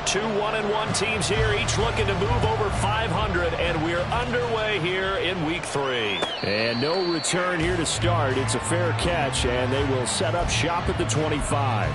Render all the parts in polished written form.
Two 1-1 teams here, each looking to move over 500, and we're underway here in week 3. And no return here to start. It's a fair catch, and they will set up shop at the 25.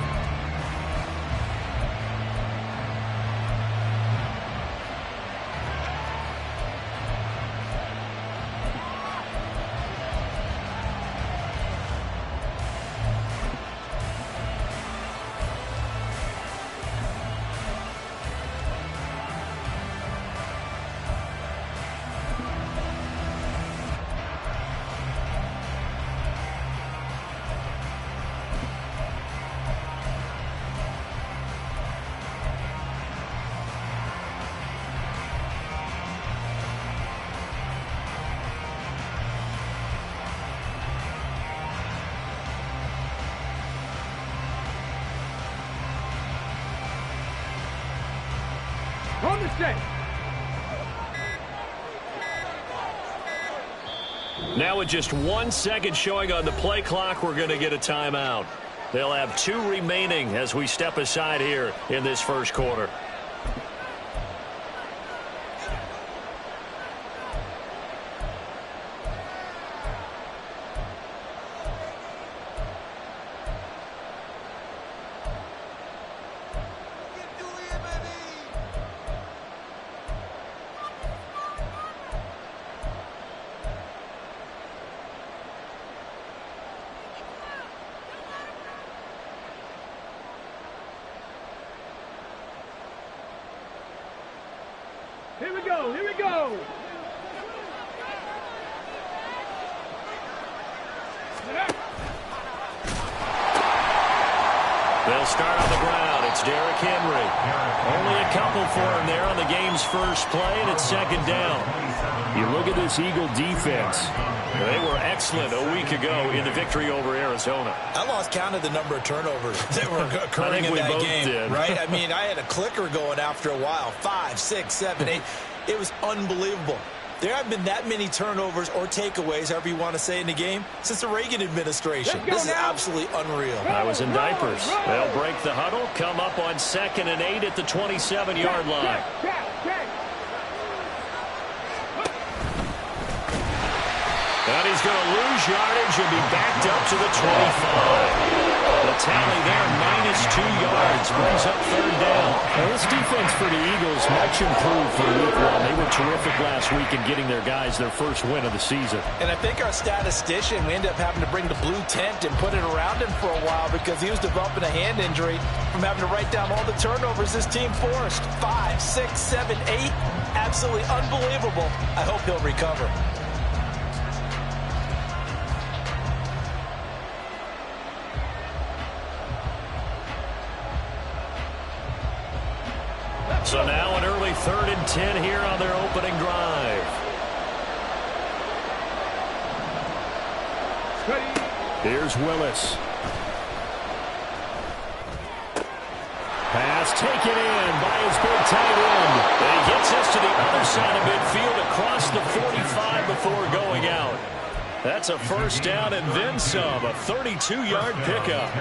On the set. Now with just 1 second showing on the play clock, we're going to get a timeout. They'll have 2 remaining as we step aside here in this first quarter. Here we go, here we go. They'll start on the ground. It's Derrick Henry. Only a couple for him there on the game's first play, and it's second down. You look at this Eagle defense. They were excellent a week ago in the victory over Arizona. I lost count of the number of turnovers that were occurring in that game, right? I mean, I had a clicker going after a while. 5, 6, 7, 8. It was unbelievable. There haven't been that many turnovers or takeaways, however you want to say, in the game since the Reagan administration. This is absolutely unreal. I was in diapers. They'll break the huddle, come up on 2nd and 8 at the 27-yard line. And he's going to lose yardage and be backed up to the 25. The tally there, -2 yards, brings up 3rd down. Now, this defense for the Eagles much improved for week 1. They were terrific last week in getting their guys their first win of the season. And I think our statistician, we ended up having to bring the blue tent and put it around him for a while because he was developing a hand injury from having to write down all the turnovers this team forced. 5, 6, 7, 8. Absolutely unbelievable. I hope he'll recover. So now an early 3rd and 10 here on their opening drive. Here's Willis. Pass taken in by his big tight end. And he gets us to the other side of midfield across the 45 before going out. That's a first down and then some, a 32-yard pickup.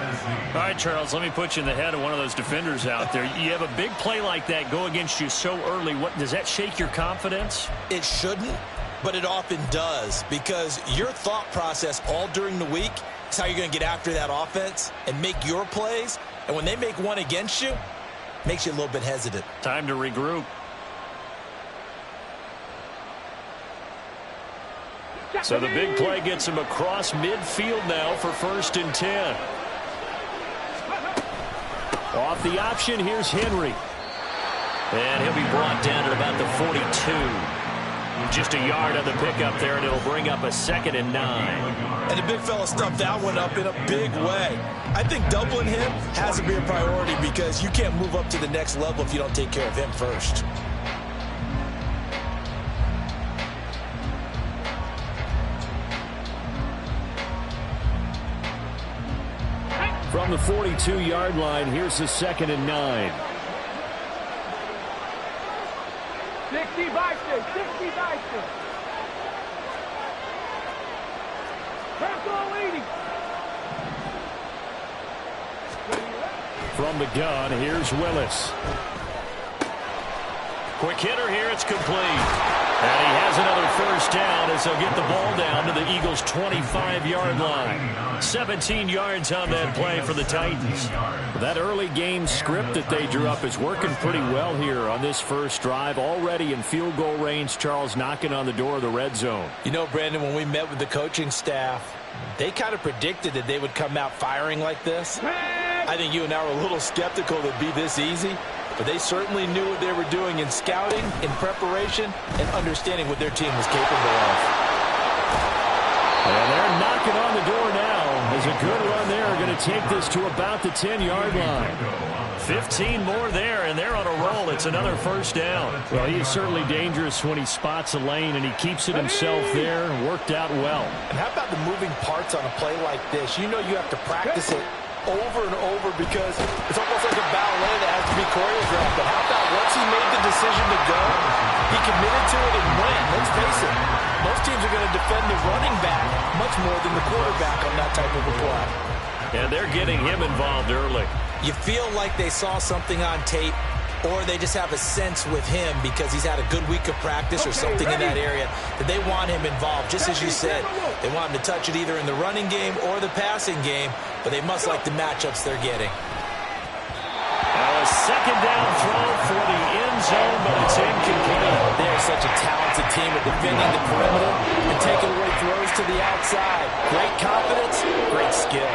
All right, Charles, let me put you in the head of one of those defenders out there. You have a big play like that go against you so early. What does that shake your confidence? It shouldn't, but it often does because your thought process all during the week is how you're going to get after that offense and make your plays. And when they make one against you, it makes you a little bit hesitant. Time to regroup. So the big play gets him across midfield now for 1st and 10. Off the option, here's Henry. And he'll be brought down at about the 42. Just a yard on the pickup there, and it'll bring up a 2nd and 9. And the big fella stuffed that one up in a big way. I think doubling him has to be a priority because you can't move up to the next level if you don't take care of him first. From the 42-yard line, here's the 2nd and 9. 60 by 6, 60 by 6. Circle 80. From the gun, here's Willis. Quick hitter here. It's complete. And he has another first down as they'll get the ball down to the Eagles' 25-yard line. 17 yards on that play for the Titans. That early game script that they drew up is working pretty well here on this first drive. Already in field goal range, Charles knocking on the door of the red zone. You know, Brandon, when we met with the coaching staff, they kind of predicted that they would come out firing like this. I think you and I were a little skeptical that it'd be this easy. But they certainly knew what they were doing in scouting, in preparation, and understanding what their team was capable of. And they're knocking on the door now. There's a good run there. Going to take this to about the 10-yard line. 15 more there, and they're on a roll. It's another first down. Well, he is certainly dangerous when he spots a lane, and he keeps it himself there. Worked out well. And how about the moving parts on a play like this? You know you have to practice it over and over because it's almost like a ballet that has to be choreographed. But how about once he made the decision to go, he committed to it and went. Let's face it, most teams are going to defend the running back much more than the quarterback on that type of a play. And they're getting him involved early. You feel like they saw something on tape, or they just have a sense with him because he's had a good week of practice or something in that area that they want him involved. Just as you said, they want him to touch it either in the running game or the passing game, but they must like the matchups they're getting. Now a second down throw for the end zone, but it's incomplete. They're such a talented team at defending the perimeter and taking away throws to the outside. Great confidence, great skill.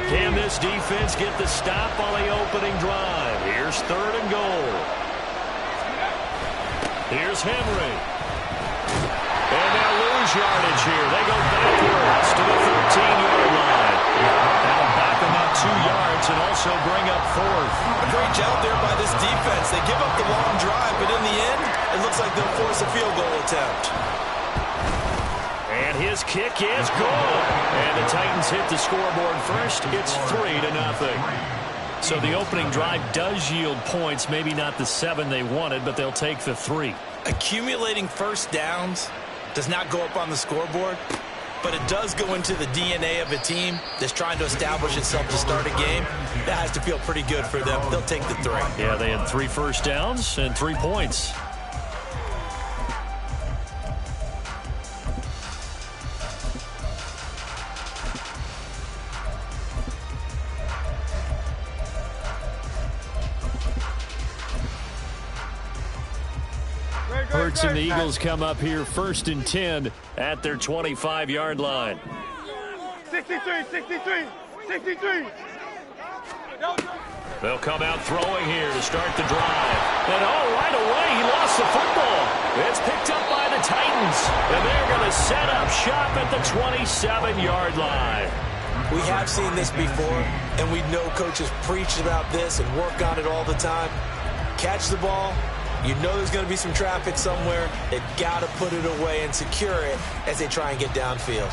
Can this defense get the stop on the opening drive? Here's 3rd and goal. Here's Henry. And they'll lose yardage here. They go backwards to the 13-yard line. That'll back them up 2 yards and also bring up 4th. A great job there by this defense. They give up the long drive, but in the end, it looks like they'll force a field goal attempt. And his kick is good. And the Titans hit the scoreboard first. It's 3-0. So the opening drive does yield points. Maybe not the 7 they wanted, but they'll take the 3. Accumulating first downs does not go up on the scoreboard, but it does go into the DNA of a team that's trying to establish itself to start a game. That has to feel pretty good for them. They'll take the 3. Yeah, they had 3 first downs and 3 points. Hurts and the Eagles come up here 1st and 10 at their 25-yard line. 63, 63, 63. They'll come out throwing here to start the drive. And right away, he lost the football. It's picked up by the Titans. And they're going to set up shop at the 27-yard line. We have seen this before, and we know coaches preach about this and work on it all the time. Catch the ball. You know there's going to be some traffic somewhere. They've got to put it away and secure it as they try and get downfield.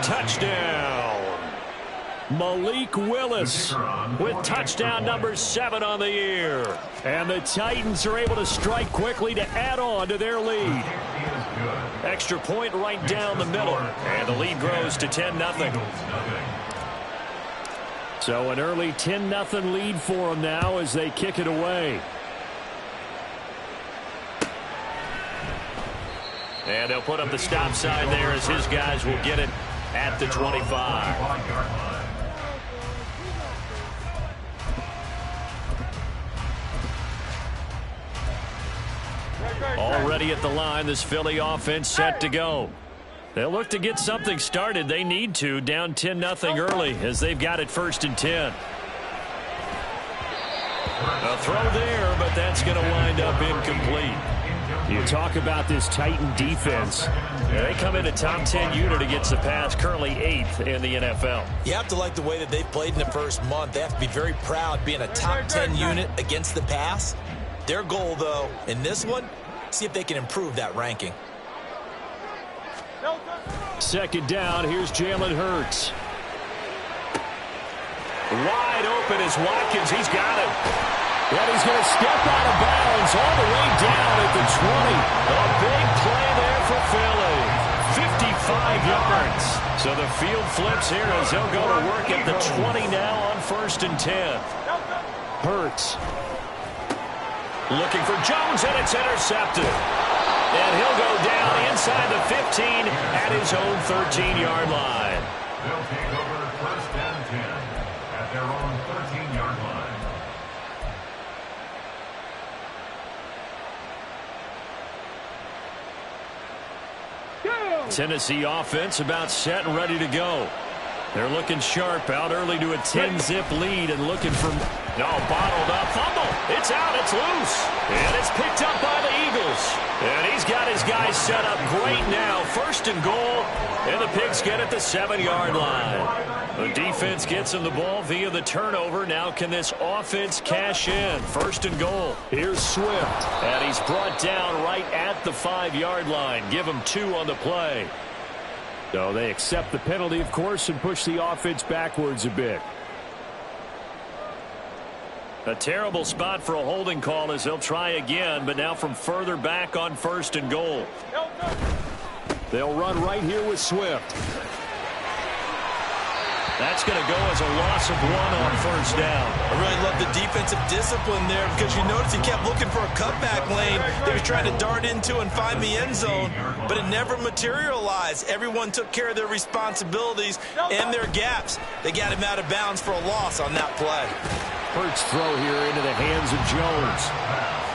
Touchdown. Malik Willis with touchdown number 7 on the year. And the Titans are able to strike quickly to add on to their lead. Extra point right down the middle. And the lead grows to 10-0. So an early 10-0 lead for them now as they kick it away. And they'll put up the stop sign there as his guys will get it at the 25. Already at the line, this Philly offense set to go. They'll look to get something started. They need to, down 10-0 early as they've got it 1st and 10. A throw there, but that's going to wind up incomplete. You talk about this Titan defense. They come in a top 10 unit against the pass, currently 8th in the NFL. You have to like the way that they've played in the first month. They have to be very proud being a top 10 unit against the pass. Their goal, though, in this one, see if they can improve that ranking. Second down, here's Jalen Hurts. Wide open is Watkins. He's got it. And he's going to step out of bounds all the way down at the 20. A big play there for Philly. 55 yards. So the field flips here as he'll go to work at the 20 now on 1st and 10. Hurts. Looking for Jones, and it's intercepted. And he'll go down inside the 15 at his own 13-yard line. They'll take over 1st and 10 at their own 13-yard line. Tennessee offense about set and ready to go. They're looking sharp, out early to a 10-zip lead and looking for... bottled up. Fumble. It's out. It's loose. And it's picked up by the Eagles. And he's got his guys set up great now. 1st and goal. And the Pigs get at the 7-yard line. The defense gets him the ball via the turnover. Now can this offense cash in? 1st and goal. Here's Swift. And he's brought down right at the 5-yard line. Give him 2 on the play. So they accept the penalty, of course, and push the offense backwards a bit. A terrible spot for a holding call as they'll try again, but now from further back on 1st and goal. They'll run right here with Swift. That's going to go as a loss of 1 on 1st down. I really love the defensive discipline there because you notice he kept looking for a cutback lane. They was trying to dart into and find the end zone, but it never materialized. Everyone took care of their responsibilities and their gaps. They got him out of bounds for a loss on that play. Hurts throw here into the hands of Jones.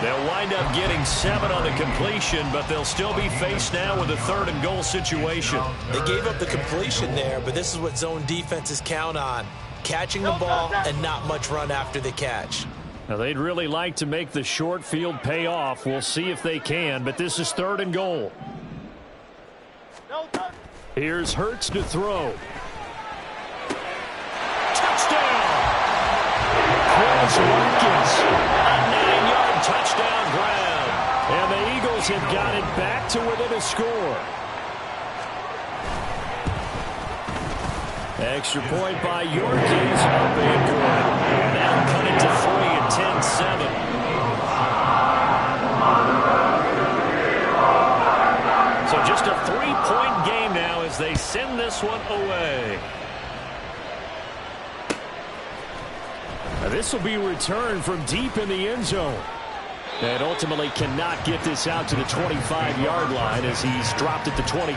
They'll wind up getting 7 on the completion, but they'll still be faced now with a 3rd and goal situation. They gave up the completion there, but this is what zone defenses count on. Catching the ball and not much run after the catch. Now, they'd really like to make the short field pay off. We'll see if they can, but this is 3rd and goal. Here's Hurts to throw. Touchdown! Chris Watkins, a 9-yard touchdown grab. And the Eagles have got it back to within a score. Extra point by Yorkies. Up and good. Now cut it to 3 at 10-7. So just a 3-point game now as they send this one away. Now this will be returned from deep in the end zone. And ultimately cannot get this out to the 25-yard line as he's dropped at the 23.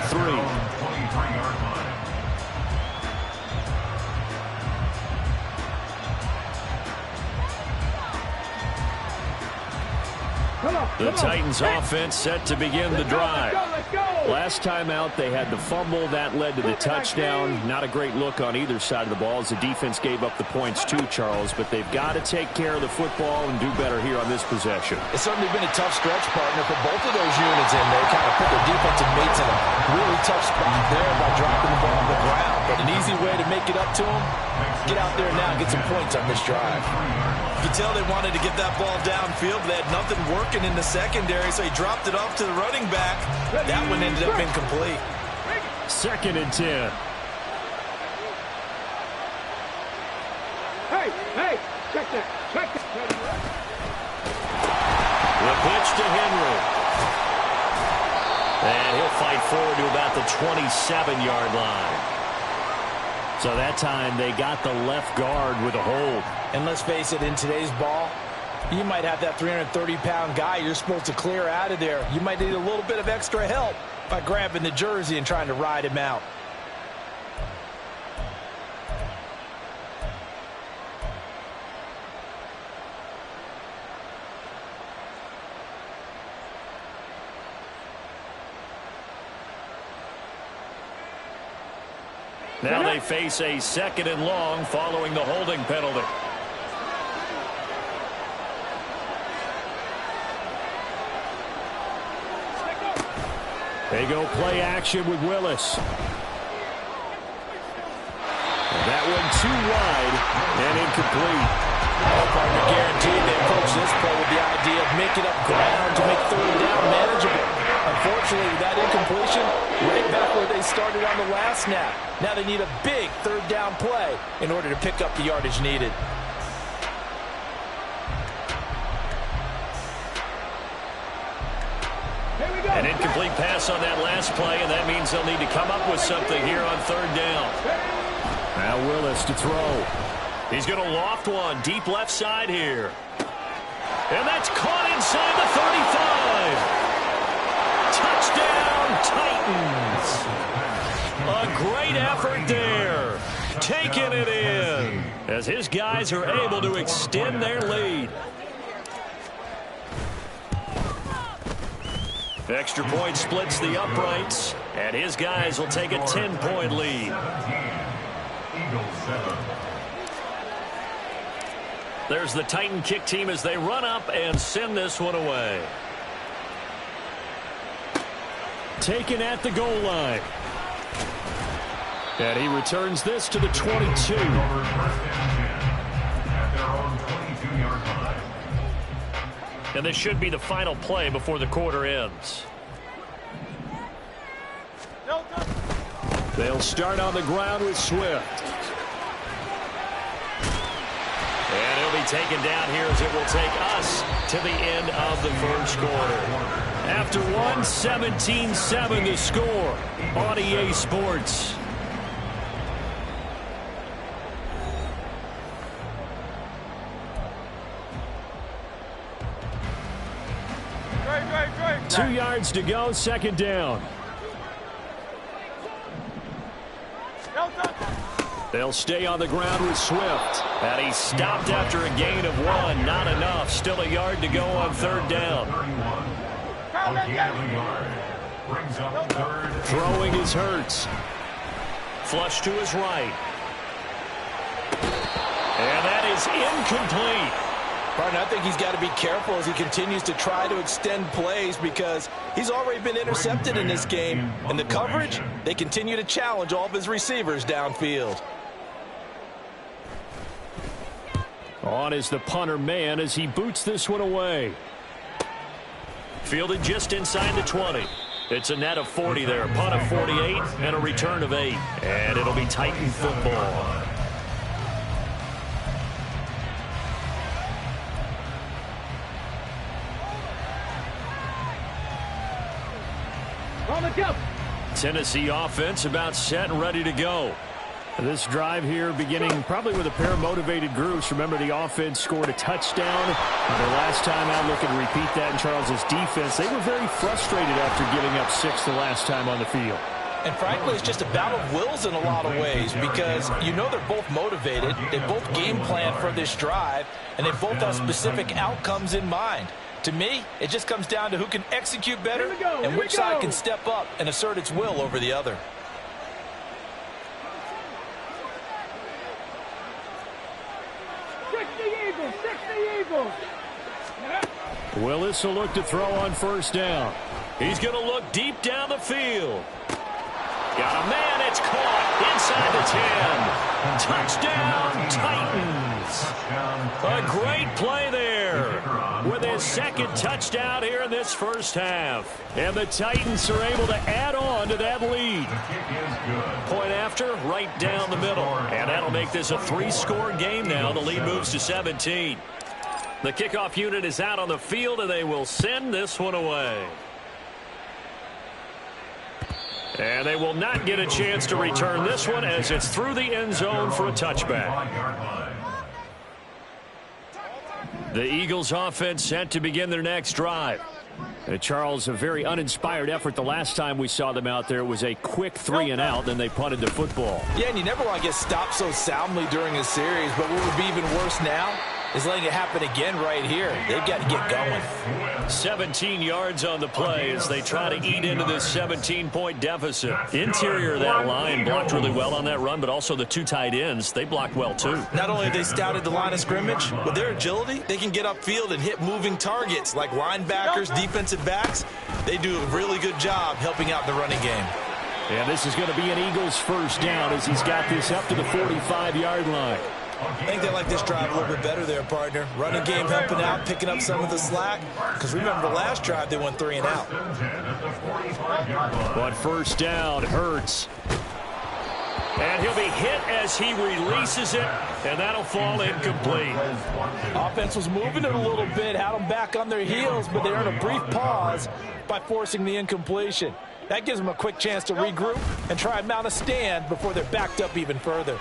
The Titans offense set to begin the drive. Last time out, they had the fumble. That led to the touchdown. Not a great look on either side of the ball as the defense gave up the points too, Charles. But they've got to take care of the football and do better here on this possession. It's certainly been a tough stretch, partner, for both of those units in there. Kind of put their defensive mates in a really tough spot there by dropping the ball on the ground. But an easy way to make it up to them, get out there now and get some points on this drive. You can tell they wanted to get that ball downfield. They had nothing working in the secondary, so he dropped it off to the running back. That one ended up incomplete. 2nd and 10. Hey, check that. The pitch to Henry. And he'll fight forward to about the 27-yard line. So that time they got the left guard with a hold. And let's face it, in today's ball, you might have that 330-pound guy you're supposed to clear out of there. You might need a little bit of extra help by grabbing the jersey and trying to ride him out. Now they face a 2nd and long following the holding penalty. They go play action with Willis. And that one too wide and incomplete. Partner guaranteed they approach this play with the idea of making up ground to make third down manageable. Unfortunately, with that incompletion, right back where they started on the last snap. Now they need a big third down play in order to pick up the yardage needed. An incomplete pass on that last play, and that means they'll need to come up with something here on third down. Now Willis to throw. He's going to loft one deep left side here. And that's caught inside the 35. Touchdown, Titans. A great effort there. Taking it in as his guys are able to extend their lead. Extra point splits the uprights, and his guys will take a 10-point lead. Eagles 7. There's the Titan kick team as they run up and send this one away. Taken at the goal line. And he returns this to the 22. First and 10 at their own 22-yard line. And this should be the final play before the quarter ends. They'll start on the ground with Swift. And he'll be taken down here as it will take us to the end of the first quarter. After one, 17-7 the score on EA Sports. Drake. 2 yards to go, second down. They'll stay on the ground with Swift. And he's stopped after a gain of 1. Not enough. Still a yard to go on third down. 31. A gain of a yard. Brings up third. Throwing is Hurts. Flush to his right. And that is incomplete. Partner, I think he's got to be careful as he continues to try to extend plays because he's already been intercepted in this game. And the coverage, they continue to challenge all of his receivers downfield. On is the punter man as he boots this one away. Fielded just inside the 20. It's a net of 40 there. Punt of 48 and a return of 8. And it'll be Titan football. On the jump. Tennessee offense about set and ready to go. This drive here beginning probably with a pair of motivated groups. Remember, the offense scored a touchdown. Their last time out, looking to repeat that in Charles's defense. They were very frustrated after giving up 6 the last time on the field. And frankly, it's just a battle of wills in a lot of ways because you know they're both motivated. They both game plan for this drive, and they both have specific outcomes in mind. To me, it just comes down to who can execute better and which side can step up and assert its will over the other. Willis will look to throw on first down. He's going to look deep down the field. Got a man, it's caught inside the 10. Touchdown, Titans. A great play there with his second touchdown here in this first half. And the Titans are able to add on to that lead. Point after, right down the middle. And that'll make this a 3-score game now. The lead moves to 17. The kickoff unit is out on the field, and they will send this one away. And they will not get a chance to return this one as it's through the end zone for a touchback. The Eagles offense set to begin their next drive. Charles, a very uninspired effort the last time we saw them out there. It was a quick 3-and-out, then they punted the football. Yeah, and you never want to get stopped so soundly during a series, but what would be even worse now is letting it happen again right here. They've got to get going. 17 yards on the play as they try to eat into this 17-point deficit. Interior of that line blocked really well on that run, but also the two tight ends, they blocked well too. Not only have they scouted the line of scrimmage, with their agility, they can get upfield and hit moving targets like linebackers, defensive backs. They do a really good job helping out the running game. And this is going to be an Eagles first down as he's got this up to the 45-yard line. I think they like this drive a little bit better there, partner. Running game helping out, picking up some of the slack. Because remember the last drive, they went 3 and out. But first down, Hurts. And he'll be hit as he releases it, and that'll fall incomplete. Offense was moving it a little bit, had them back on their heels, but they earned a brief pause by forcing the incompletion. That gives them a quick chance to regroup and try and mount a stand before they're backed up even further.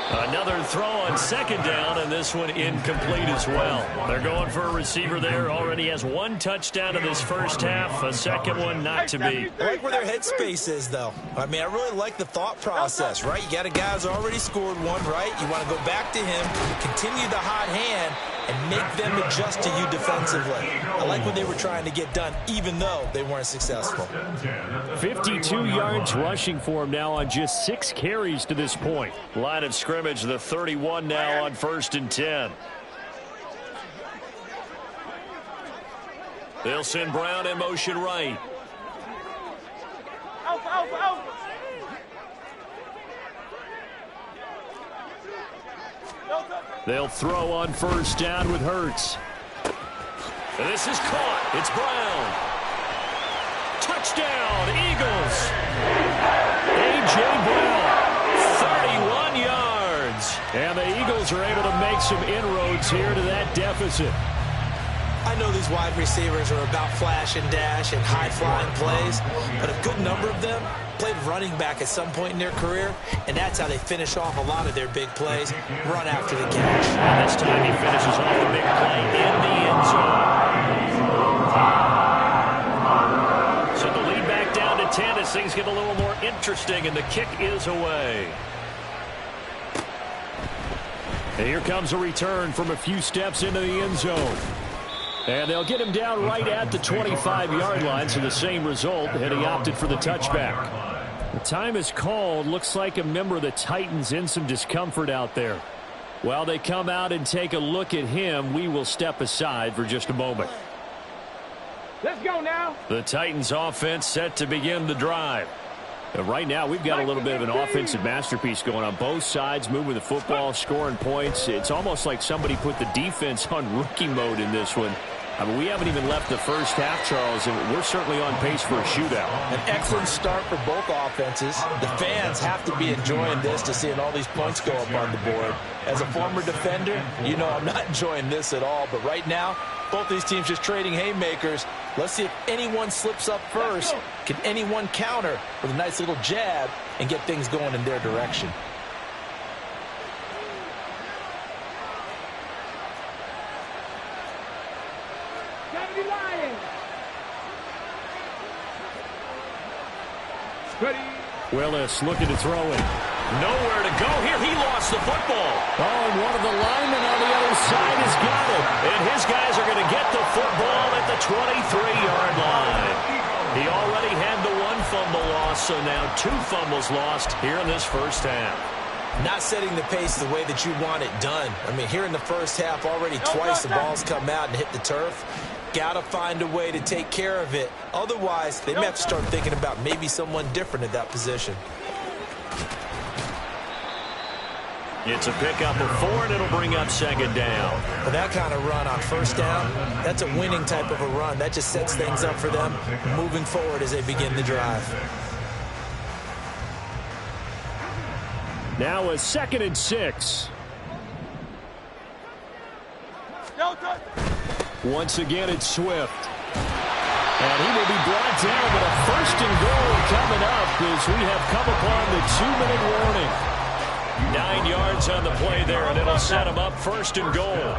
Another throw on second down, and this one incomplete as well. They're going for a receiver there. Already has 1 touchdown in this first half. A second one not to be. I like where their headspace is, though. I mean, I really like the thought process, right? You got a guy who's already scored one, right? You want to go back to him, continue the hot hand, and make them adjust to you defensively. I like what they were trying to get done, even though they weren't successful. 52 yards rushing for him now on just 6 carries to this point. Line of scrimmage, the 31 now on 1st and 10. They'll send Brown in motion right. They'll throw on first down with Hurts. And this is caught. It's Brown. Touchdown, Eagles. A.J. Brown. 31 yards. And the Eagles are able to make some inroads here to that deficit. I know these wide receivers are about flash and dash and high-flying plays, but a good number of them played running back at some point in their career, and that's how they finish off a lot of their big plays, run after the catch. And this time he finishes off a big play in the end zone. So the lead back down to 10 as things get a little more interesting, and the kick is away. And here comes a return from a few steps into the end zone. And they'll get him down right at the 25-yard line, so the same result, and he opted for the touchback. The time is called. Looks like a member of the Titans in some discomfort out there. While they come out and take a look at him, we will step aside for just a moment. Let's go now. The Titans offense set to begin the drive. And right now, we've got a little bit of an offensive masterpiece going on both sides, moving the football, scoring points. It's almost like somebody put the defense on rookie mode in this one. I mean, we haven't even left the first half, Charles, and we're certainly on pace for a shootout. An excellent start for both offenses. The fans have to be enjoying this to seeing all these points go up on the board. As a former defender, you know I'm not enjoying this at all. But right now, both these teams just trading haymakers. Let's see if anyone slips up first. Can anyone counter with a nice little jab and get things going in their direction? Willis looking to throw it. Nowhere to go here. He lost the football. Oh, and one of the linemen on the other side has got it. And his guys are going to get the football at the 23-yard line. He already had the 1 fumble loss, so now 2 fumbles lost here in this first half. Not setting the pace the way that you want it done. I mean, here in the first half, already twice the ball's come out and hit the turf. Got to find a way to take care of it. Otherwise, they may have to start thinking about maybe someone different at that position. It's a pickup of 4, and it'll bring up second down. Well, that kind of run on first down, that's a winning type of a run. That just sets things up for them moving forward as they begin the drive. Now a 2nd and 6. Once again, it's Swift. And he will be brought down, but a 1st and goal coming up as we have come upon the 2-minute warning. 9 yards on the play there, and it'll set him up 1st and goal.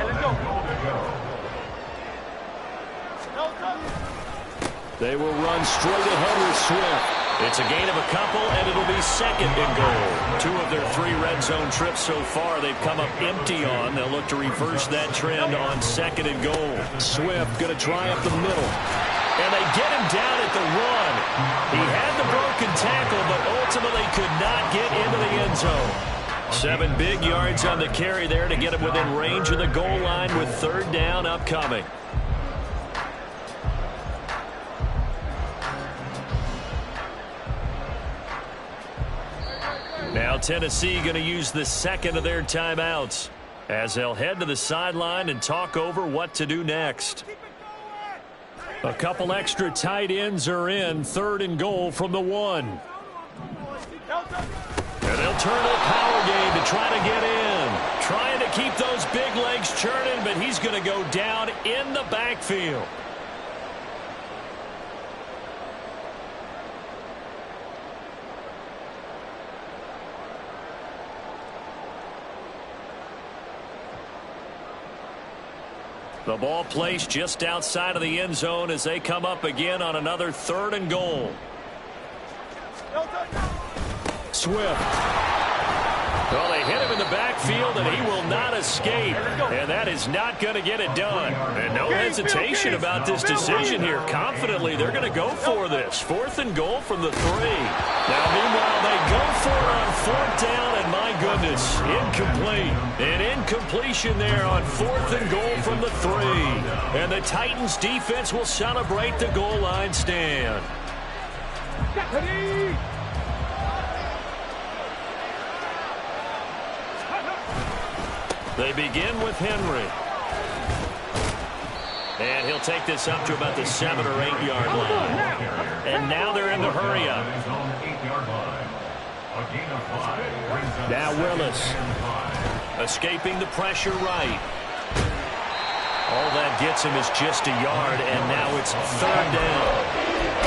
They will run straight ahead with Swift. It's a gain of a couple, and it'll be second and goal. 2 of their 3 red zone trips so far they've come up empty on. They'll look to reverse that trend on second and goal. Swift going to try up the middle. And they get him down at the 1. He had the broken tackle, but ultimately could not get into the end zone. 7 big yards on the carry there to get him within range of the goal line with 3rd down upcoming. Now Tennessee going to use the second of their timeouts as they'll head to the sideline and talk over what to do next. A couple extra tight ends are in. 3rd and goal from the 1. And they'll turn to the power game to try to get in. Trying to keep those big legs churning, but he's going to go down in the backfield. The ball placed just outside of the end zone as they come up again on another 3rd and goal. Swift. Well, they hit him in the backfield, and he will not escape. And that is not going to get it done. And no hesitation about this decision here. Confidently, they're going to go for this. 4th and goal from the 3. Now, meanwhile, they go for it on 4th down, and my goodness, incomplete. An incompletion there on 4th and goal from the 3. And the Titans defense will celebrate the goal line stand. They begin with Henry. And he'll take this up to about the 7 or 8 yard line. And now they're in the hurry up. Now Willis. Escaping the pressure right. All that gets him is just a yard, and now it's 3rd down.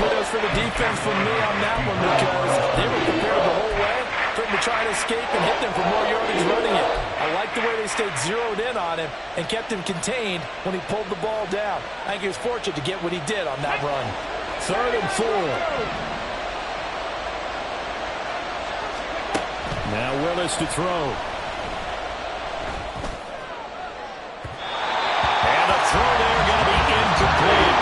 Kudos for the defense from me on that one because they were prepared the whole way for him to try to escape and hit them for more yardage running it. I like the way they stayed zeroed in on him and kept him contained when he pulled the ball down. I think he was fortunate to get what he did on that run. 3rd and 4. Now Willis to throw. And a throw there going to be incomplete.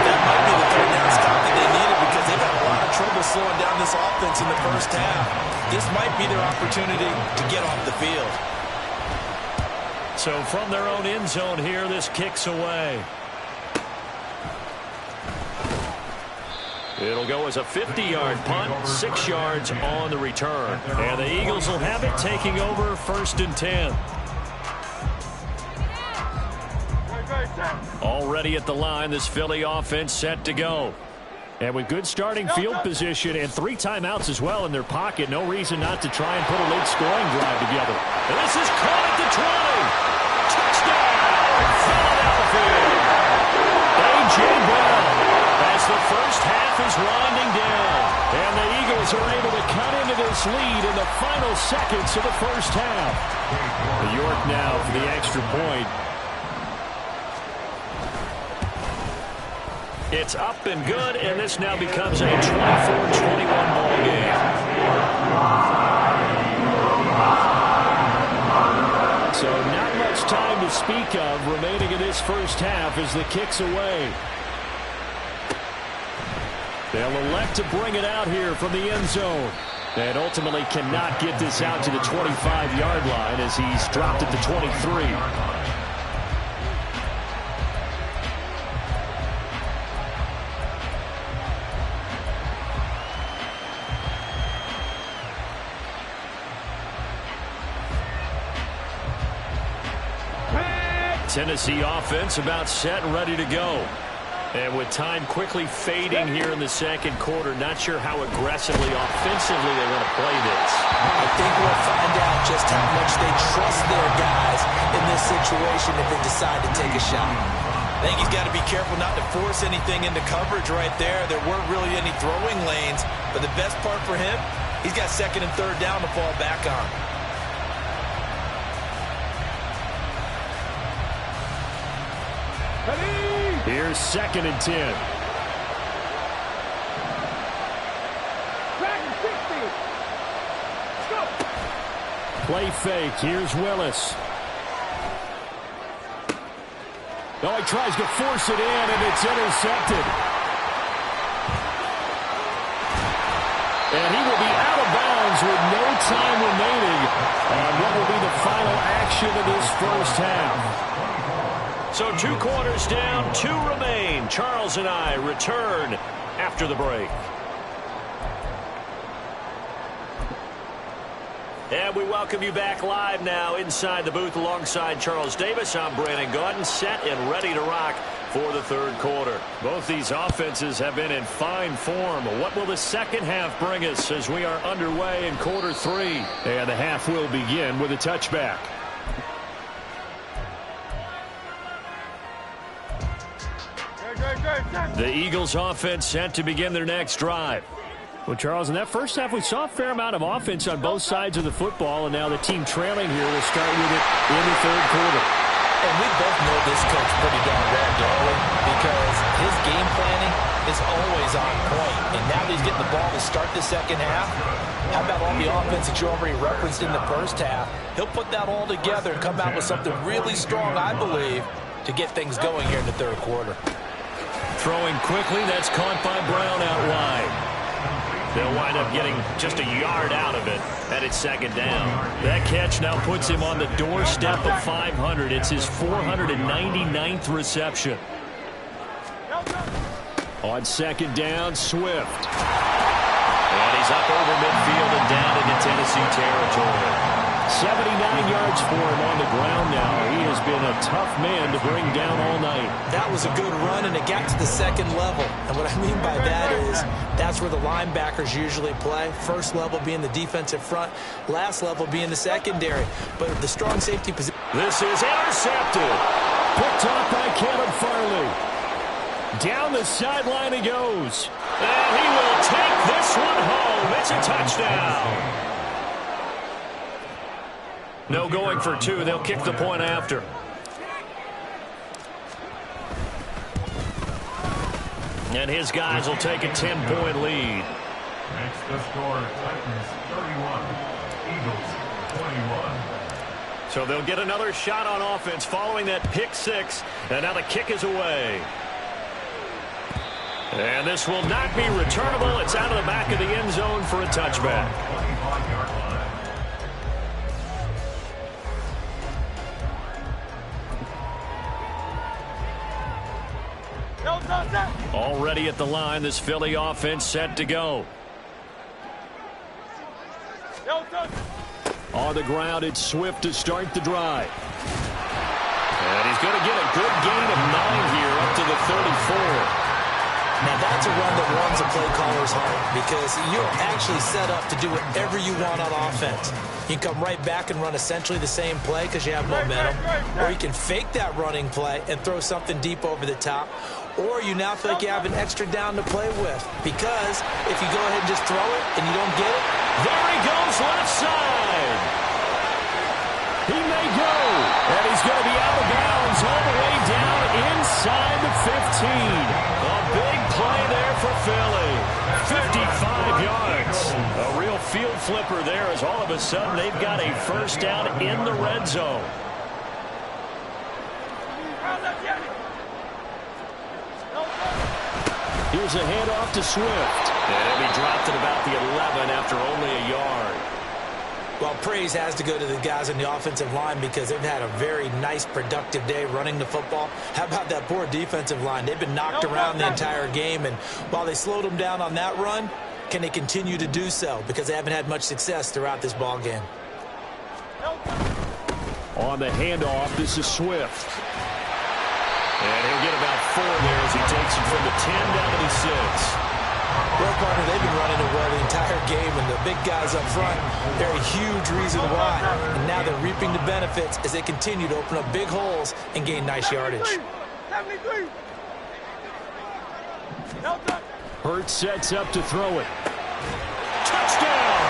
That might be the 3rd down stop that they needed because they've had a lot of trouble slowing down this offense in the first half. This might be their opportunity to get off the field. So from their own end zone here, this kicks away. It'll go as a 50-yard punt, 6 yards on the return. And the Eagles will have it, taking over 1st and 10. Already at the line, this Philly offense set to go. And with good starting field position and 3 timeouts as well in their pocket, no reason not to try and put a late scoring drive together. And this is caught at the 20. Touchdown, Philadelphia. A.J. Brown as the first half is winding down. And the Eagles are able to cut into this lead in the final seconds of the first half. York now for the extra point. It's up and good, and this now becomes a 24-21 ball game. So not much time to speak of remaining in this first half as the kick's away. They'll elect to bring it out here from the end zone. And ultimately cannot get this out to the 25-yard line as he's dropped at the 23. Tennessee offense about set and ready to go. And with time quickly fading here in the second quarter, not sure how aggressively, offensively they want to play this. I think we'll find out just how much they trust their guys in this situation if they decide to take a shot. I think he's got to be careful not to force anything into coverage right there. There weren't really any throwing lanes, but the best part for him, he's got 2nd and 3rd down to fall back on. Here's 2nd and 10. play fake. Here's Willis. Oh, he tries to force it in, and it's intercepted. And he will be out of bounds with no time remaining on what will be the final action of this first half. So 2 quarters down, 2 remain. Charles and I return after the break. And we welcome you back live now inside the booth alongside Charles Davis. I'm Brandon Gaudin, set and ready to rock for the third quarter. Both these offenses have been in fine form. What will the second half bring us as we are underway in quarter 3? And the half will begin with a touchback. The Eagles offense set to begin their next drive. Well, Charles, in that first half, we saw a fair amount of offense on both sides of the football, and now the team trailing here will start with it in the third quarter. And we both know this coach pretty darn well, don't we? Because his game planning is always on point. And now that he's getting the ball to start the second half, how about all the offense that you already referenced in the first half? He'll put that all together and come out with something really strong, I believe, to get things going here in the third quarter. Throwing quickly, that's caught by Brown out wide. They'll wind up getting just a yard out of it, and it's second down. That catch now puts him on the doorstep of 500. It's his 499th reception. On second down, Swift. And he's up over midfield and down into Tennessee territory. 79 yards for him on the ground now. He has been a tough man to bring down all night. That was a good run, and it got to the second level. And what I mean by that is that's where the linebackers usually play. First level being the defensive front, last level being the secondary. But the strong safety position. This is intercepted. Picked off by Caleb Farley. Down the sideline he goes. And he will take this one home. It's a touchdown. No going for 2. They'll kick the point after. And his guys will take a 10-point lead. Makes the score Titans 31, Eagles 21. So they'll get another shot on offense following that pick 6. And now the kick is away. And this will not be returnable. It's out of the back of the end zone for a touchback. 25-yard line. Already at the line, this Philly offense set to go. On the ground, it's Swift to start the drive. And he's going to get a good gain of 9 here up to the 34. Now that's a run that warms a play caller's heart because you're actually set up to do whatever you want on offense. You can come right back and run essentially the same play because you have momentum, or you can fake that running play and throw something deep over the top, or you now feel like you have an extra down to play with because if you go ahead and just throw it and you don't get it, there he goes left side. He may go, and he's going to be out of bounds all the way down inside the 15. A big play there for Philly. 55 yards. A real field flipper there as all of a sudden they've got a first down in the red zone. Here's a handoff to Swift. And he dropped at about the 11 after only a yard. Well, praise has to go to the guys on the offensive line because they've had a very nice, productive day running the football. How about that poor defensive line? They've been knocked around the entire game, and while they slowed them down on that run, can they continue to do so? Because they haven't had much success throughout this ball game. On the handoff, this is Swift. And he'll get about 4 there as he takes it from the 10 down to the 6. Well, partner, they've been running it well the entire game, and the big guys up front, they're a huge reason why. And now they're reaping the benefits as they continue to open up big holes and gain nice yardage. 73. Hurts sets up to throw it. Touchdown!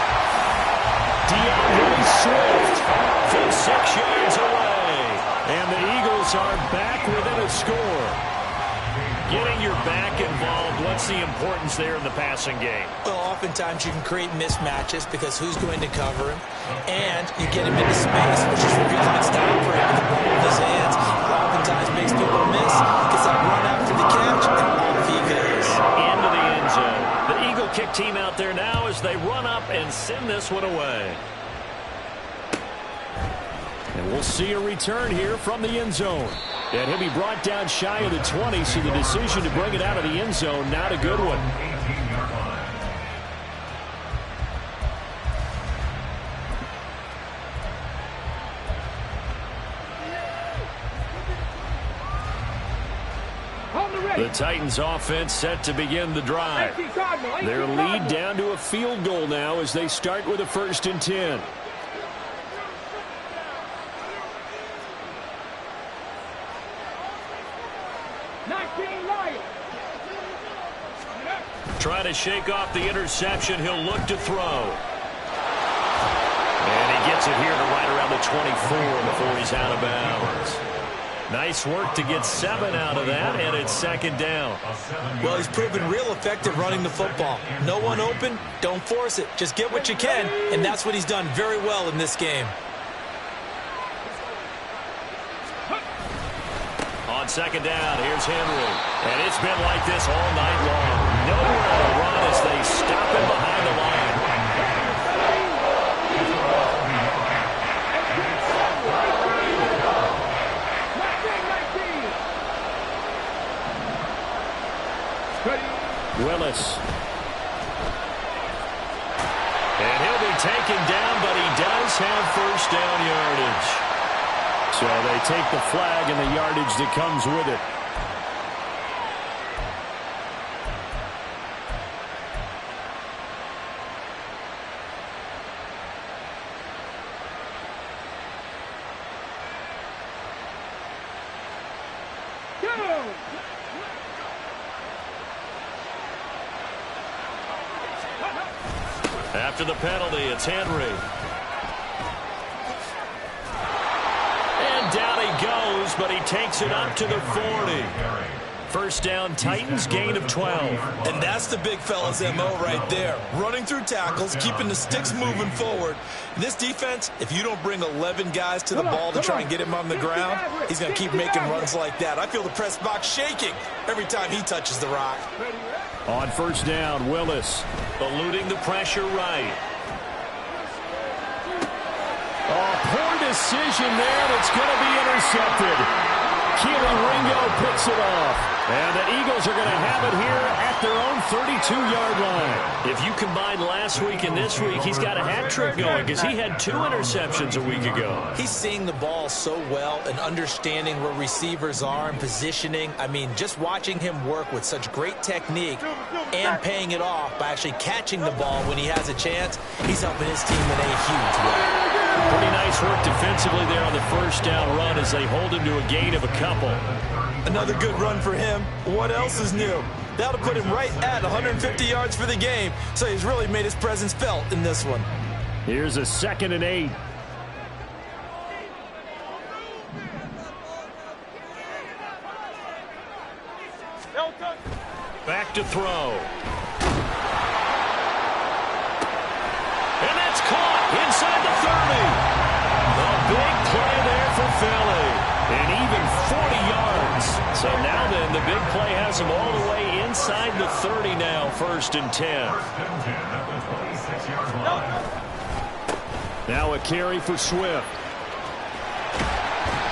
DeAndre Swift from 6 yards away. And the Eagles are back within a score. Getting your back involved once What's the importance there in the passing game? Well, oftentimes you can create mismatches because who's going to cover him, and you get him into space, which is a really good stop for him with the ball with his hands. Oftentimes makes people miss, gets that run after the catch, and off he goes. Into the end zone. The Eagle kick team out there now as they run up and send this one away. And we'll see a return here from the end zone. And he'll be brought down shy of the 20, so the decision to bring it out of the end zone, not a good one. 18-yard line. The Titans offense set to begin the drive. Their lead down to a field goal now as they start with a 1st and 10. Trying to shake off the interception. He'll look to throw. And he gets it here to right around the 24 before he's out of bounds. Nice work to get 7 out of that, and it's 2nd down. Well, he's proven real effective running the football. No one open, don't force it. Just get what you can, and that's what he's done very well in this game. On 2nd down, here's Henry. And it's been like this all night long. Nowhere to run as they stop him behind the line. Willis. And he'll be taken down, but he does have 1st down yardage. So they take the flag and the yardage that comes with it. After the penalty, it's Henry. And down he goes, but he takes it up to the 40. 1st down, Titans, gain of 12. And that's the big fella's MO right there. Running through tackles, keeping the sticks moving forward. This defense, if you don't bring 11 guys to the ball to try and get him on the ground, he's going to keep making runs like that. I feel the press box shaking every time he touches the rock. On 1st down, Willis eluding the pressure right. Oh, poor decision there. That's going to be intercepted. Keely Ringo picks it off. And the Eagles are going to have it here at their own 32-yard line. If you combine last week and this week, he's got a hat trick going because he had 2 interceptions a week ago. He's seeing the ball so well and understanding where receivers are and positioning. I mean, just watching him work with such great technique and paying it off by actually catching the ball when he has a chance, he's helping his team in a huge way. Pretty nice work defensively there on the 1st down run as they hold him to a gain of a couple. Another good run for him. What else is new? That'll put him right at 150 yards for the game, so he's really made his presence felt in this one. Here's a 2nd and 8. Back to throw. And that's caught inside the 30. A big play there for Philly. And even 40 yards. So now then, the big play has him all the way inside the 30 now, 1st and 10. 1st and 10 at the 26-yard line. Now a carry for Swift.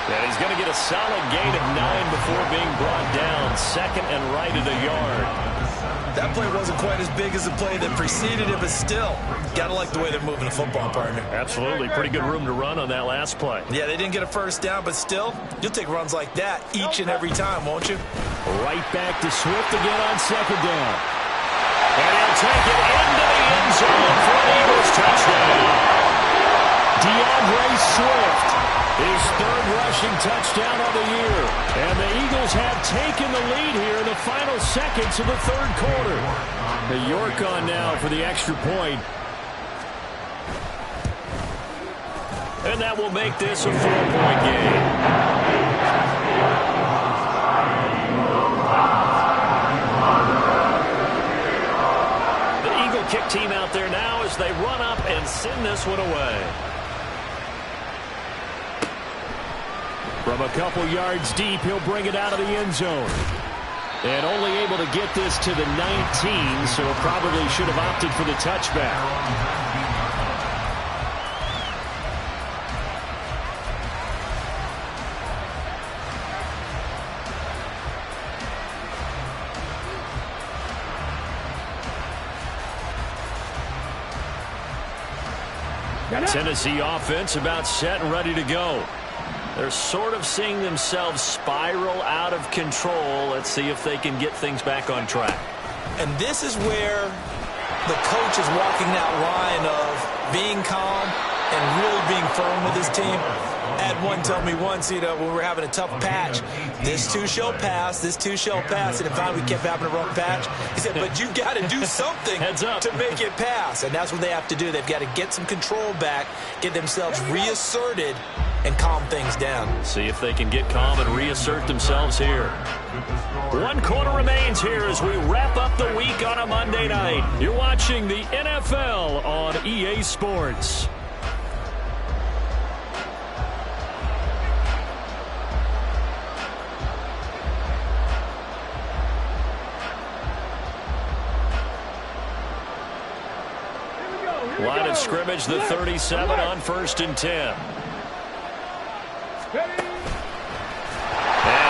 And he's going to get a solid gain of 9 before being brought down. 2nd and right at a yard. That play wasn't quite as big as the play that preceded it, but still, got to like the way they're moving the football, partner. Absolutely. Pretty good room to run on that last play. Yeah, they didn't get a 1st down, but still, you'll take runs like that each and every time, won't you? Right back to Swift again on 2nd down. And he'll take it into the end zone for an Eagles touchdown. DeAndre Swift, his 3rd rushing touchdown of the year. And the Eagles have taken the lead here in the final seconds of the 3rd quarter. The York on now for the extra point. And that will make this a 4-point game. kick team out there now as they run up and send this one away. From a couple yards deep, he'll bring it out of the end zone. And only able to get this to the 19, so probably should have opted for the touchback. Tennessee offense about set and ready to go. They're sort of seeing themselves spiral out of control. Let's see if they can get things back on track. And this is where the coach is walking that line of being calm and really being firm with his team. Had one tell me once, when we were having a tough patch, this too shall pass, this too shall pass. And finally we kept having a rough patch. He said, but you've got to do something to make it pass. And that's what they have to do. They've got to get some control back, get themselves reasserted, and calm things down. See if they can get calm and reassert themselves here. 1 quarter remains here as we wrap up the week on a Monday night. You're watching the NFL on EA Sports. Line of scrimmage, the 37 on 1st and 10. And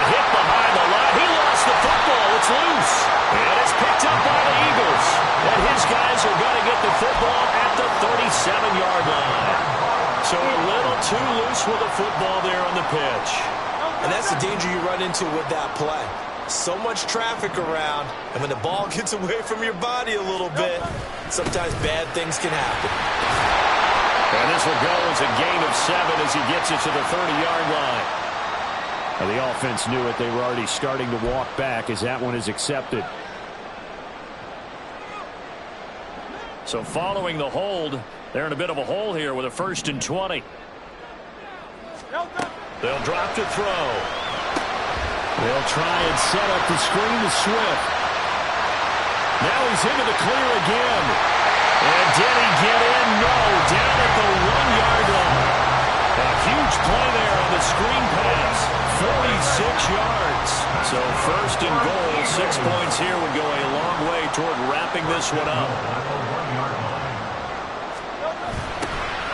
hit behind the line. He lost the football. It's loose. And it's picked up by the Eagles. And his guys are going to get the football at the 37-yard line. So a little too loose with the football there on the pitch. And that's the danger you run into with that play. So much traffic around, and when the ball gets away from your body a little bit, sometimes bad things can happen. And this will go as a gain of 7 as he gets it to the 30-yard line. Well, the offense knew it. They were already starting to walk back as that one is accepted. So following the hold, they're in a bit of a hole here with a 1st and 20. They'll drop to throw. They'll try and set up the screen to Swift. Now he's into the clear again. And did he get in? No. Down at the 1-yard line. A huge play there on the screen pass. 46 yards. So 1st and goal. 6 points here would go a long way toward wrapping this one up.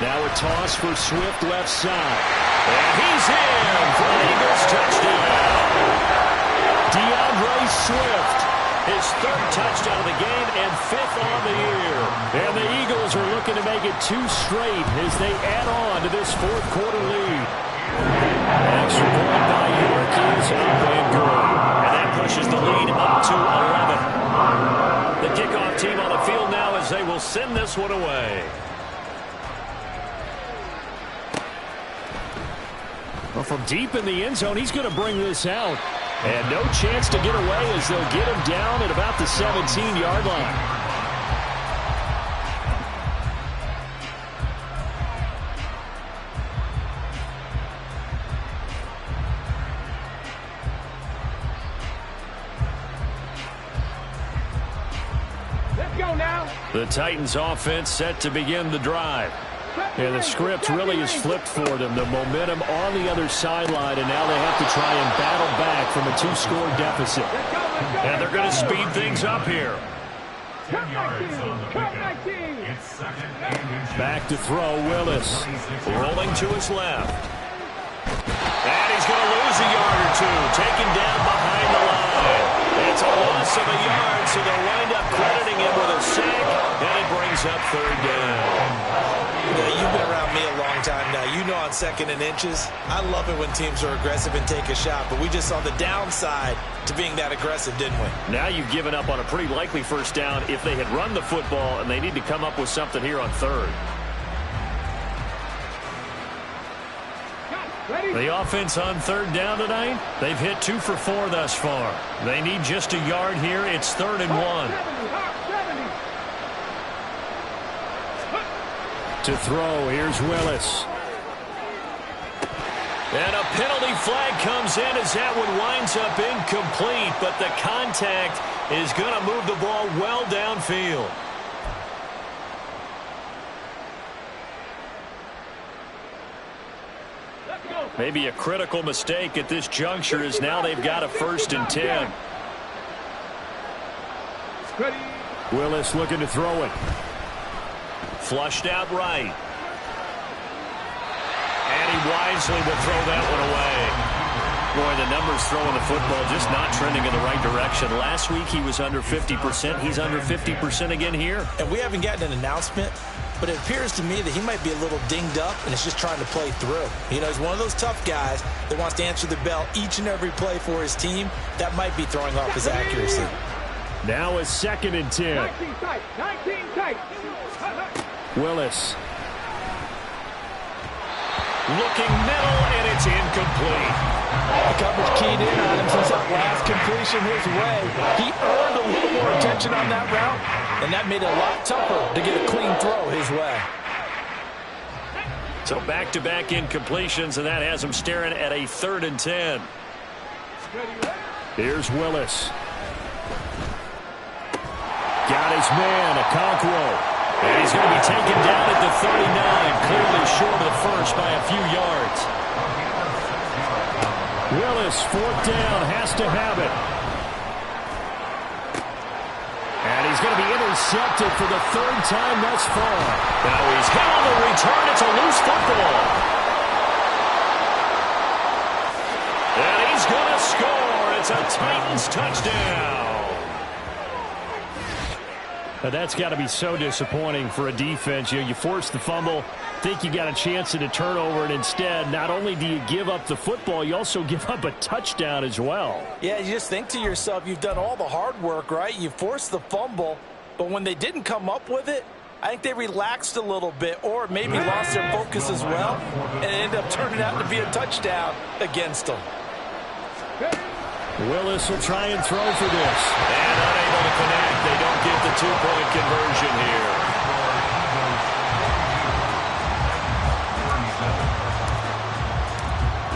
Now a toss for Swift left side. And he's in for the Eagles touchdown. DeAndre Swift. His 3rd touchdown of the game and 5th on the year. And the Eagles are looking to make it 2 straight as they add on to this 4th quarter lead. Extra point by York is up and good. And that pushes the lead up to 11. The kickoff team on the field now as they will send this one away. Well, from deep in the end zone, he's going to bring this out. And no chance to get away as they'll get him down at about the 17-yard line. Let's go now. The Titans offense set to begin the drive. And the script really is flipped for them. The momentum on the other sideline, and now they have to try and battle back from a 2-score deficit. And they're going to speed things up here. 10 yards on the pickup. It's 2nd and inches. Back to throw, Willis. Rolling to his left. And he's going to lose a yard or 2. Taken down behind the line. It's a loss of a yard, so they'll wind up crediting him with a sack, and it brings up 3rd down. You've been around me a long time now. You know on 2nd and inches, I love it when teams are aggressive and take a shot, but we just saw the downside to being that aggressive, didn't we? Now you've given up on a pretty likely 1st down if they had run the football, and they need to come up with something here on 3rd. The offense on 3rd down tonight, they've hit 2 for 4 thus far. They need just a yard here. It's 3rd and 1. To throw, here's Willis. And a penalty flag comes in as that one winds up incomplete, but the contact is going to move the ball well downfield. Maybe a critical mistake at this juncture is now they've got a 1st and 10. Willis looking to throw it. Flushed out right. And he wisely will throw that one away. Boy, the numbers throwing the football just not trending in the right direction. Last week he was under 50%. He's under 50% again here. And we haven't gotten an announcement, but it appears to me that he might be a little dinged up and is just trying to play through. You know, he's one of those tough guys that wants to answer the bell each and every play for his team. That might be throwing off his accuracy. Now a 2nd and 10. 19 tight. 19 tight. Willis. Looking middle, and it's incomplete. Coverage keyed in on him since that last completion his way. He earned a little more attention on that route, and that made it a lot tougher to get a clean throw his way. So back-to-back incompletions, and that has him staring at a 3rd and 10. Here's Willis. Got his man, Okonkwo. And he's going to be taken down at the 39, clearly short of the first by a few yards. Willis, 4th down, has to have it. And he's going to be intercepted for the 3rd time thus far. Now he's hit on the return. It's a loose football. And he's going to score. It's a Titans touchdown. Now that's got to be so disappointing for a defense. You force the fumble, think you got a chance at a turnover, and instead, not only do you give up the football, you also give up a touchdown as well. Yeah, you just think to yourself, you've done all the hard work, right? You forced the fumble, but when they didn't come up with it, I think they relaxed a little bit or maybe lost their focus as well, and it ended up turning out to be a touchdown against them. Willis will try and throw for this. And unable to connect. They don't get the 2-point conversion here.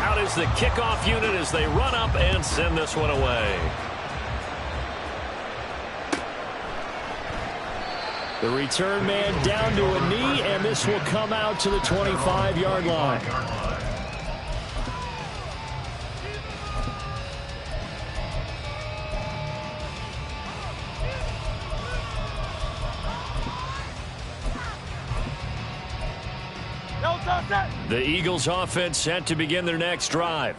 Out is the kickoff unit as they run up and send this one away. The return man down to a knee, and this will come out to the 25-yard line. The Eagles offense set to begin their next drive.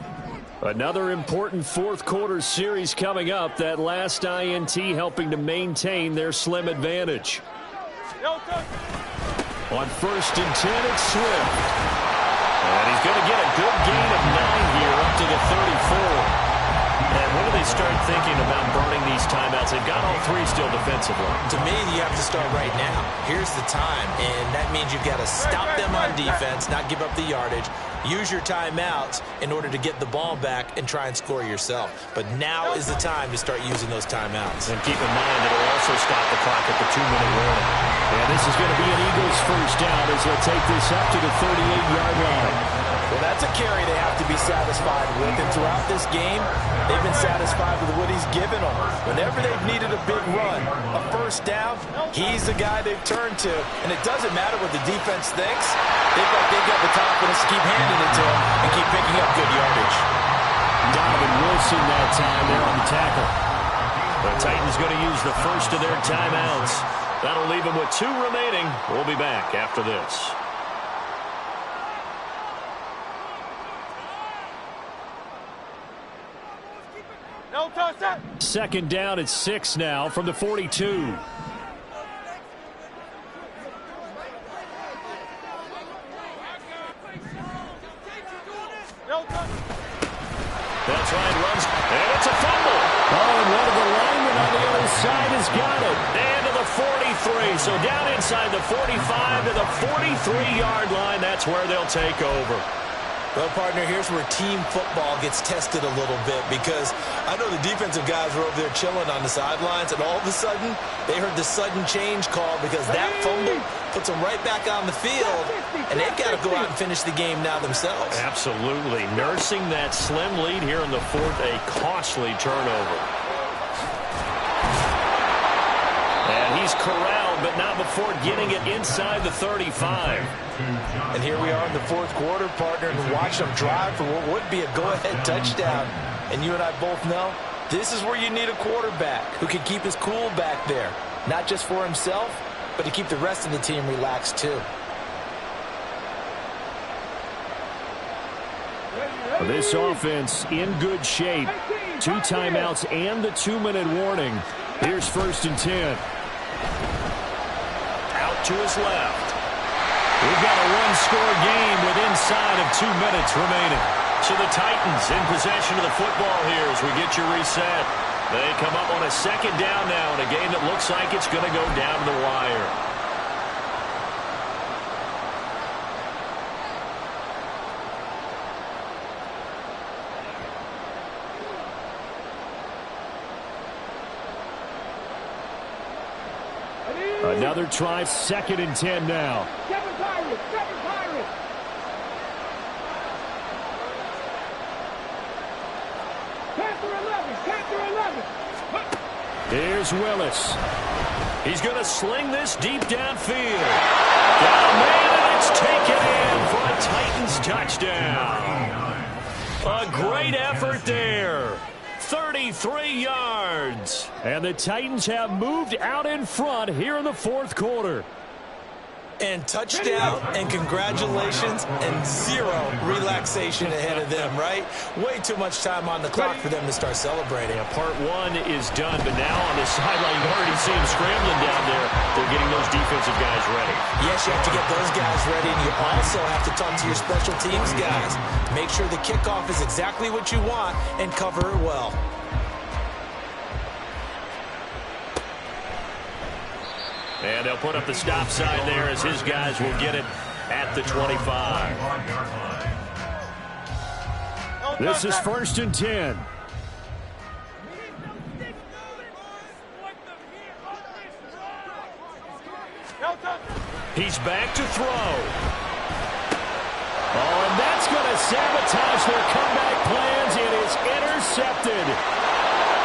Another important 4th quarter series coming up. That last INT helping to maintain their slim advantage. On 1st and 10, it's Swift. And he's going to get a good gain of 9 here up to the 34. And when do they start thinking about burning these timeouts? They've got all 3 still defensively. To me, you have to start right now. Here's the time, and that means you've got to stop them on defense, not give up the yardage, use your timeouts in order to get the ball back and try and score yourself. But now is the time to start using those timeouts. And keep in mind that it'll also stop the clock at the 2-minute warning. And this is going to be an Eagles 1st down as they'll take this up to the 38-yard line. Well, that's a carry they have to be satisfied with. And throughout this game, they've been satisfied with what he's given them. Whenever they've needed a big run, a 1st down, he's the guy they've turned to. And it doesn't matter what the defense thinks. They feel like they've got the confidence to keep handing it to him and keep picking up good yardage. Donovan Wilson that time there on the tackle. The Titans going to use the first of their timeouts. That'll leave them with 2 remaining. We'll be back after this. Second down at 6 now from the 42. That's right, runs, and it's a fumble. Oh, and one of the linemen on the other side has got it. And to the 43, so down inside the 45 to the 43-yard line. That's where they'll take over. Well, partner, here's where team football gets tested a little bit, because I know the defensive guys were over there chilling on the sidelines, and all of a sudden, they heard the sudden change call because that fumble puts them right back on the field, and they've got to go out and finish the game now themselves. Absolutely. Nursing that slim lead here in the 4th, a costly turnover. And he's corralled but not before getting it inside the 35. And here we are in the fourth quarter, partner, and watch them drive for what would be a go-ahead touchdown. And you and I both know this is where you need a quarterback who can keep his cool back there, not just for himself, but to keep the rest of the team relaxed too. This offense in good shape. 2 timeouts and the 2-minute warning. Here's 1st and 10. Out to his left. We've got a one-score game with inside of 2 minutes remaining. So the Titans in possession of the football here as we get you reset. They come up on a 2nd down now in a game that looks like it's going to go down to the wire. Another try, 2nd and 10 now. Kevin Pirates, Kevin Pirates. Panther 11. Here's Willis. He's going to sling this deep downfield. Got a man, and it's taken in for a Titans touchdown. A great effort there. 33 yards. And the Titans have moved out in front here in the 4th quarter. And touchdown and congratulations and 0 relaxation ahead of them, right? Way too much time on the clock for them to start celebrating. Yeah, part 1 is done, but now on the sideline, you already see them scrambling down there. They're getting those defensive guys ready. Yes, you have to get those guys ready, and you also have to talk to your special teams guys. Make sure the kickoff is exactly what you want and cover it well. And they'll put up the stop sign there as his guys will get it at the 25. This is 1st and 10. He's back to throw. Oh, and that's going to sabotage their comeback plans. It is intercepted.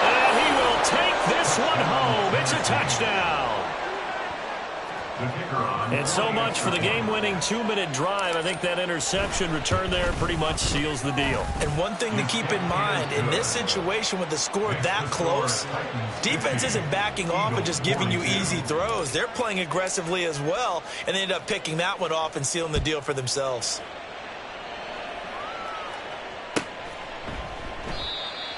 And he will take this one home. It's a touchdown. And so much for the game-winning 2-minute drive. I think that interception return there pretty much seals the deal. And one thing to keep in mind, in this situation with the score that close, defense isn't backing off and just giving you easy throws. They're playing aggressively as well, and they end up picking that one off and sealing the deal for themselves.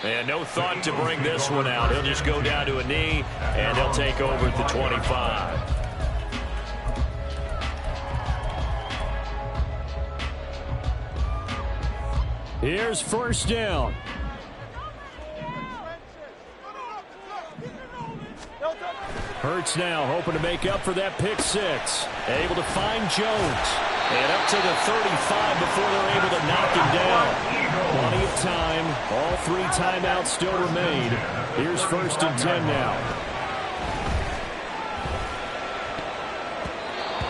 And no thought to bring this one out. He'll just go down to a knee, and he'll take over at the 25. Here's 1st down. Hurts now hoping to make up for that pick 6. Able to find Jones. And up to the 35 before they're able to knock him down. Plenty of time. All 3 timeouts still remain. Here's 1st and 10 now.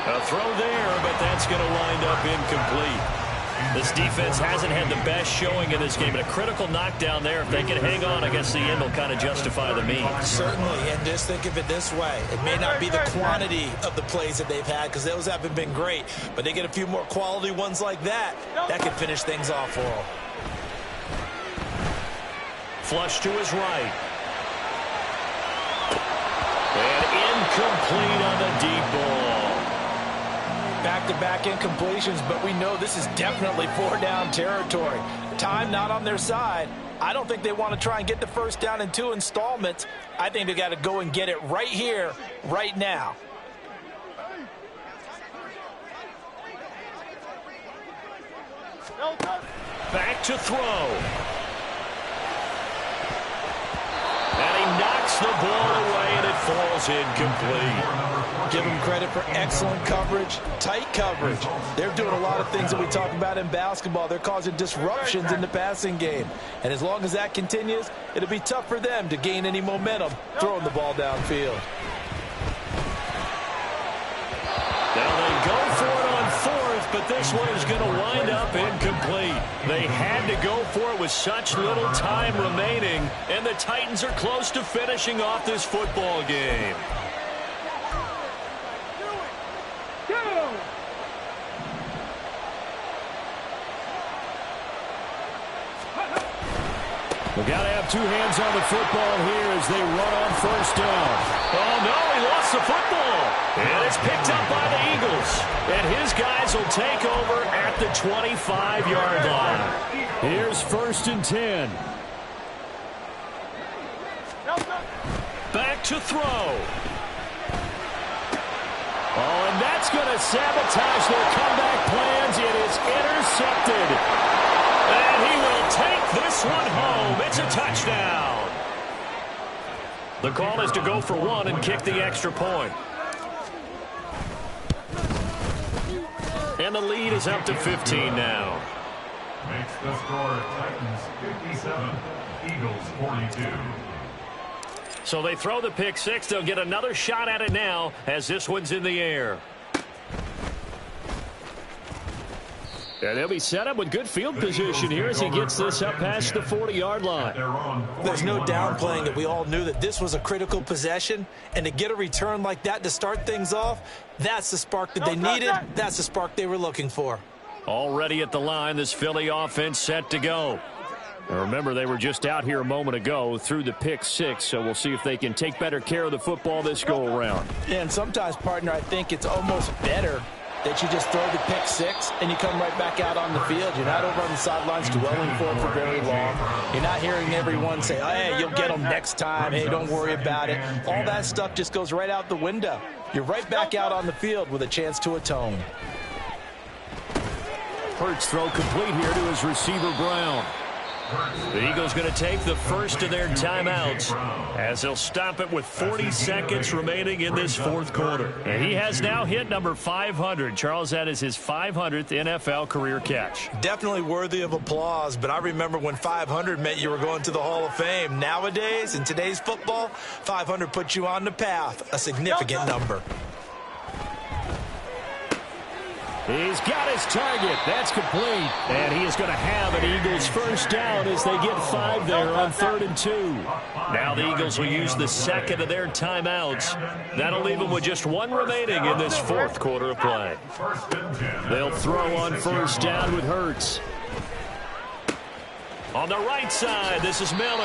A throw there, but that's going to wind up incomplete. This defense hasn't had the best showing in this game, but a critical knockdown there. If they can hang on, I guess the end will kind of justify the means. Certainly, and just think of it this way. It may not be the quantity of the plays that they've had because those haven't been great, but they get a few more quality ones like that. That could finish things off for them. Flush to his right. And incomplete on the deep ball. Back-to-back incompletions, but we know this is definitely 4-down territory. Time not on their side. I don't think they want to try and get the 1st down in 2 installments. I think they got to go and get it right here, right now. Back to throw. And he knocks the ball away, and it falls incomplete. Give them credit for excellent coverage, tight coverage. They're doing a lot of things that we talk about in basketball. They're causing disruptions in the passing game. And as long as that continues, it'll be tough for them to gain any momentum throwing the ball downfield. Now they go for it on 4th, but this one is going to wind up incomplete. They had to go for it with such little time remaining, and the Titans are close to finishing off this football game. We've got to have two hands on the football here as they run on first down. Oh, no, he lost the football. And it's picked up by the Eagles. And his guys will take over at the 25-yard line. Here's 1st and 10. Back to throw. Oh, and that's going to sabotage their comeback plans. It is intercepted. And he will take this one home. It's a touchdown. The call is to go for one and kick the extra point. And the lead is up to 15 now. Makes the score Titans 57, Eagles 42. So they throw the pick six. They'll get another shot at it now as this one's in the air. And they'll be set up with good field position here as he gets this up past the 40-yard line. There's no downplaying that we all knew that this was a critical possession, and to get a return like that to start things off, that's the spark that they needed. That's the spark they were looking for. Already at the line, this Philly offense set to go. Now remember, they were just out here a moment ago through the pick six, so we'll see if they can take better care of the football this go-around. Yeah, and sometimes, partner, I think it's almost better that you just throw the pick six and you come right back out on the field. You're not over on the sidelines dwelling for it for very long. You're not hearing everyone say, hey, you'll get them next time. Hey, don't worry about it. All that stuff just goes right out the window. You're right back out on the field with a chance to atone. Hurts throw complete here to his receiver, Brown. The Eagles going to take the first of their timeouts as they'll stop it with 40 seconds remaining in this fourth quarter. And he has now hit number 500. Charles, that is his 500th NFL career catch. Definitely worthy of applause, but I remember when 500 meant you were going to the Hall of Fame. Nowadays, in today's football, 500 puts you on the path, a significant number. He's got his target. That's complete. And he is going to have an Eagles first down as they get 5 there on 3rd and 2. Now the Eagles will use the second of their timeouts. That'll leave them with just one remaining in this fourth quarter of play. They'll throw on first down with Hurts. On the right side, this is Miller.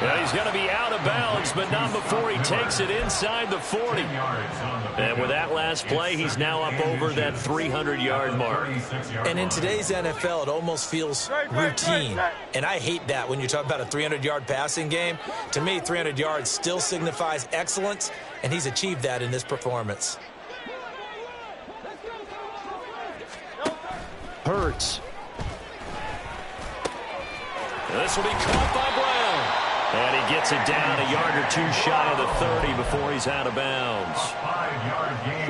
And he's going to be out of bounds, but not before he takes it inside the 40. And with that last play, he's now up over that 300-yard mark. And in today's NFL, it almost feels routine. And I hate that when you talk about a 300-yard passing game. To me, 300 yards still signifies excellence, and he's achieved that in this performance. Hurts. This will be caught by Brown. And he gets it down a yard or two shy of the 30 before he's out of bounds.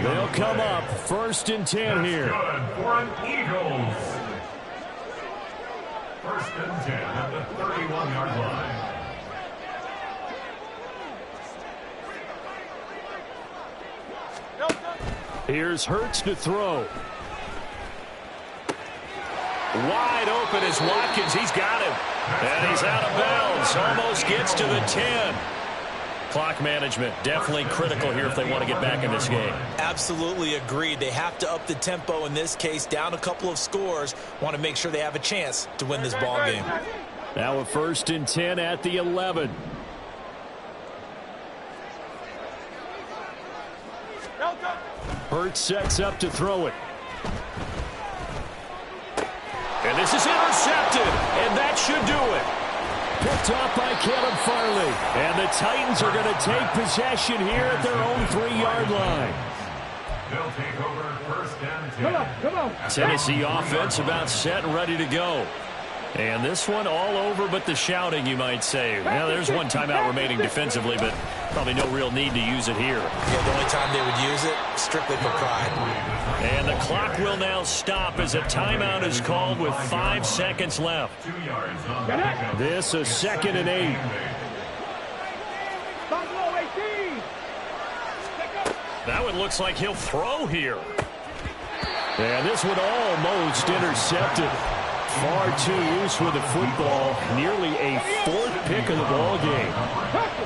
They'll come up 1st and 10 here. Good for an Eagles. 1st and 10 at the 31-yard line. Here's Hurts to throw. Wide open is Watkins. He's got him. And he's out of bounds. Almost gets to the 10. Clock management definitely critical here if they want to get back in this game. Absolutely agreed. They have to up the tempo in this case, down a couple of scores. Want to make sure they have a chance to win this ball game. Now a 1st and 10 at the 11. Hurts sets up to throw it. And this is intercepted, and that should do it. Picked off by Caleb Farley. And the Titans are going to take possession here at their own 3-yard line. They'll take over 1st and 10. Come on. Tennessee offense about set and ready to go. And this one all over but the shouting, you might say. Well, there's one timeout remaining defensively, but probably no real need to use it here. Yeah, the only time they would use it, strictly for pride. And the clock will now stop as a timeout is called with 5 seconds left. 2 yards on the pickup. This is 2nd and 8. Buffalo 18. That one looks like he'll throw here. And this one almost intercepted. Far too loose with the football. Nearly a 4th pick of the ball game.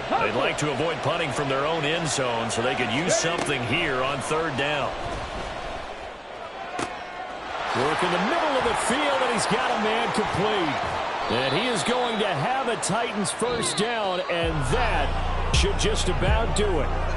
They'd like to avoid punting from their own end zone so they could use something here on 3rd down. Work in the middle of the field, and he's got a man complete. And he is going to have a Titans first down, and that should just about do it.